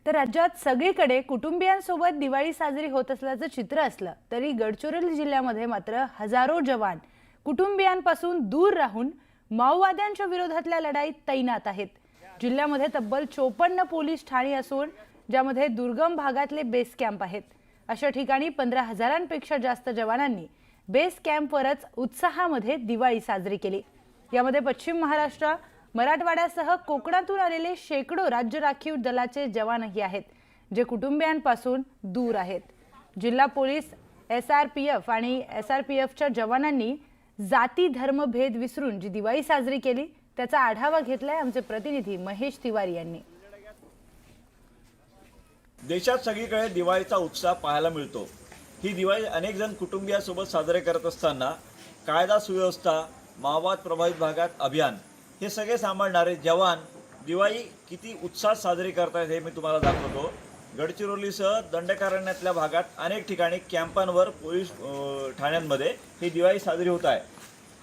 तर राज्यात सगळीकडे कुटुंबियांसोबत दिवाळी साजरी होत असल्याचं चित्र असलं तरी गडचिरोली जिल्ह्यामध्ये मात्र हजारो जवान कुटुंबियांपासून दूर राहून माओवाद्यांच्या विरोधातल्या लढाईत तैनात आहेत। जिल्ह्यामध्ये तब्बल 54 पोलीस ठाणी असून ज्यामध्ये दुर्गम भागातले बेस कॅम्प आहेत। अशा ठिकाणी 15,000पेक्षा जास्त जवानांनी बेस कॅम्पवरच उत्साहामध्ये दिवाळी साजरी केली। यामध्ये पश्चिम महाराष्ट्र, मराठवाड्यासह कोकणातून आलेले शेकडो राज्य राखीव दलाचे जवानही आहेत जे कुटुंबियांपासून दूर आहेत। जिल्हा पोलीस, SRPF आणि SRPFच्या जवानांनी जाती धर्म भेद विसरून जी दिवाळी साजरी केली त्याचा आढावा घेतलाय आमचे प्रतिनिधी महेश तिवारी यांनी। देशात सगळीकडे दिवाळीचा उत्साह पाहायला मिळतो। ही दिवाळी अनेक जण कुटुंबियांसोबत साजरे करत असताना कायदा सुव्यवस्था, माओवाद प्रभावित भागात अभियान हे सगळे सांभाळणारे जवान दिवाळी किती उत्साहात साजरी करतात हे मी तुम्हाला दाखवतो। गडचिरोलीसह दंडकारण्यातल्या भागात अनेक ठिकाणी कॅम्पांवर पोलीस ठाण्यांमध्ये ही दिवाळी साजरी होत आहे।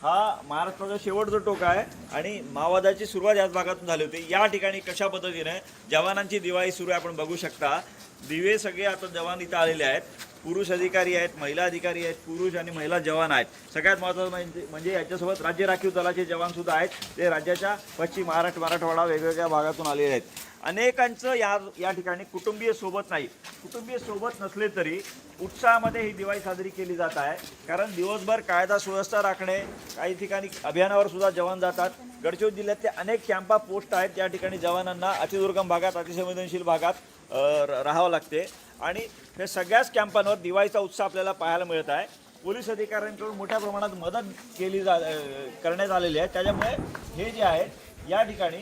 हा महाराष्ट्राचा शेवटचा टोक आहे आणि माओवादाची सुरुवात याच भागातून झाली होती। या ठिकाणी कशा पद्धतीने जवानांची दिवाळी सुरू आहे आपण बघू शकता। दिवे सगळे आता जवान इथं आलेले आहेत। पुरुष अधिकारी आहेत, महिला अधिकारी आहेत, पुरुष आणि महिला जवान आहेत। सगळ्यात महत्त्वाचं म्हणजे याच्यासोबत राज्य राखीव दलाचे जवान सुद्धा आहेत। ते राज्याच्या पश्चिम महाराष्ट्र, मराठवाडा वेगवेगळ्या भागातून आलेले आहेत। अनेकांचं या ठिकाणी कुटुंबीय सोबत नाही, कुटुंबीय सोबत नसले तरी उत्साहामध्ये ही दिवाळी साजरी केली जात आहे। कारण दिवसभर कायदा सुव्यवस्था राखणे, काही ठिकाणी अभियानावर सुद्धा जवान जातात। गडचिरोली जिल्ह्यातले अनेक कॅम्पा पोस्ट आहेत या ठिकाणी जवानांना अतिदुर्गम भागात, अतिसंवेदनशील भागात राहावं लागते आणि हे सगळ्याच कॅम्पांवर दिवाळीचा उत्साह आपल्याला पाहायला मिळत आहे। पोलीस अधिकाऱ्यांकडून मोठ्या प्रमाणात मदत करण्यात आलेली आहे। त्याच्यामुळे हे जे आहेत या ठिकाणी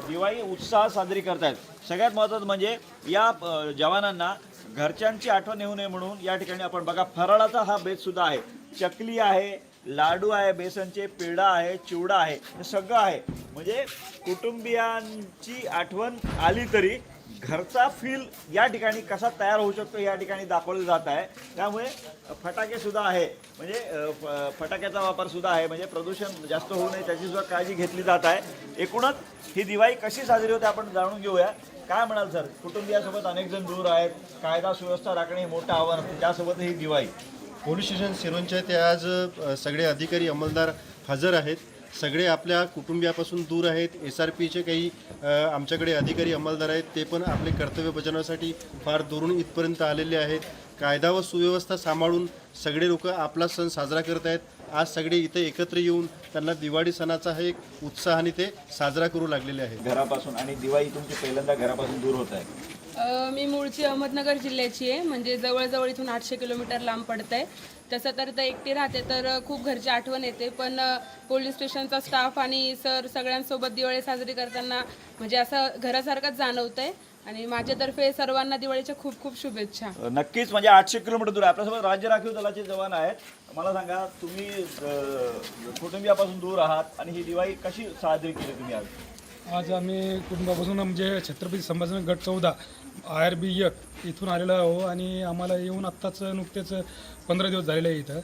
दिवाळी उत्साह साजरी करतात। सगळ्यात महत्त्वाचं म्हणजे या जवानांना घरच्यांची आठवण येऊ नये म्हणून या ठिकाणी आपण बघा फराळाचा हा बेतसुद्धा आहे। चकली आहे, लाडू आहे, बेसनचे पेढा आहे, चिवडा आहे, हे सगळं आहे। म्हणजे कुटुंबियांची आठवण आली तरी घरचा फील या ठिकाणी कसा तयार होऊ शकतो या ठिकाणी दाखवलं जात आहे। त्यामुळे फटाके सुद्धा आहे, म्हणजे फटाक्याचा वापर सुद्धा आहे, म्हणजे प्रदूषण जास्त होऊ नये त्याची सुद्धा काळजी घेतली जात आहे। एकूणच ही दिवाळी कशी साजरी होते आपण जाणून घेऊया। काय म्हणाल सर, कुटुंबियासोबत अनेक जण दूर आहेत, कायदा सुव्यवस्था राखणे हे मोठं आव्हान असतं, त्यासोबत ही दिवाळी। पोलीस स्टेशन सिरोंच्या ते आज सगळे अधिकारी अंमलदार हजर आहेत। सगळे आपल्या कुटुंबियापासून दूर आहेत। SRPचे काही आमच्याकडे अधिकारी अंमलदार आहेत, ते पण आपले कर्तव्य बजावण्यासाठी फार दुरून इथपर्यंत आलेले आहेत। कायदा व सुव्यवस्था सांभाळून सगळे लोक आपला सण साजरा करत आहेत। आज सगळे इथे एकत्र येऊन त्यांना दिवाळी सणाचा हे एक उत्साहाने ते साजरा करू लागलेले आहेत। घरापासून आणि दिवाळी तुमची पहिल्यांदा घरापासून दूर होत आहे। मी मूळची अहमदनगर जिल्ह्याची आहे, म्हणजे जवळजवळ इथून 800 किलोमीटर लांब पडतं आहे। तसं तर एकटी राहते तर खूप घरची आठवण येते, पण पोलीस स्टेशनचा स्टाफ आणि सर सगळ्यांसोबत दिवाळी साजरी करताना म्हणजे असं घरासारखंच जाणवतं आहे आणि माझ्यातर्फे सर्वांना दिवाळीच्या खूप खूप शुभेच्छा। नक्कीच, म्हणजे 800 किलोमीटर दूर आहे। आपल्यासोबत राज्य राखीव दलाचे जवान आहेत। मला सांगा, तुम्ही कुटुंबियापासून दूर आहात आणि ही दिवाळी कशी साजरी केली तुम्ही आज? आज आम्ही कुटुंबापासून म्हणजे छत्रपती संभाजीनगर गट 14 IRB 1 इथून आलेलो आहो आणि आम्हाला येऊन आत्ताच नुकतेच 15 दिवस झालेले आहे। इथं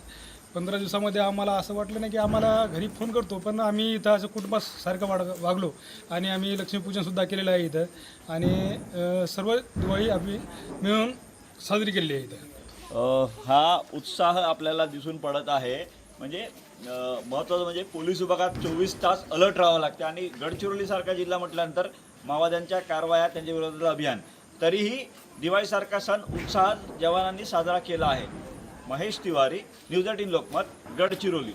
15 दिवसामध्ये आम्हाला असं वाटलं नाही की आम्हाला घरी फोन करतो, पण आम्ही इथं असं कुटुंबासारखं वागलो आणि आम्ही लक्ष्मीपूजनसुद्धा केलेलं आहे इथं आणि सर्व दिवाळी आम्ही मिळून साजरी केलेली आहे इथं। हा उत्साह आपल्याला दिसून पडत आहे। म्हणजे महत्त्वाचं म्हणजे पोलीस विभागात 24 तास अलर्ट राहावं लागतं आणि गडचिरोलीसारखा जिल्हा म्हटल्यानंतर माओवाद्यांच्या कारवाया, त्यांच्या विरोधातलं अभियान, तरीही दिवाळीसारखा सण उत्साहात जवानांनी साजरा केला आहे। महेश तिवारी, न्यूज 18 लोकमत, गडचिरोली।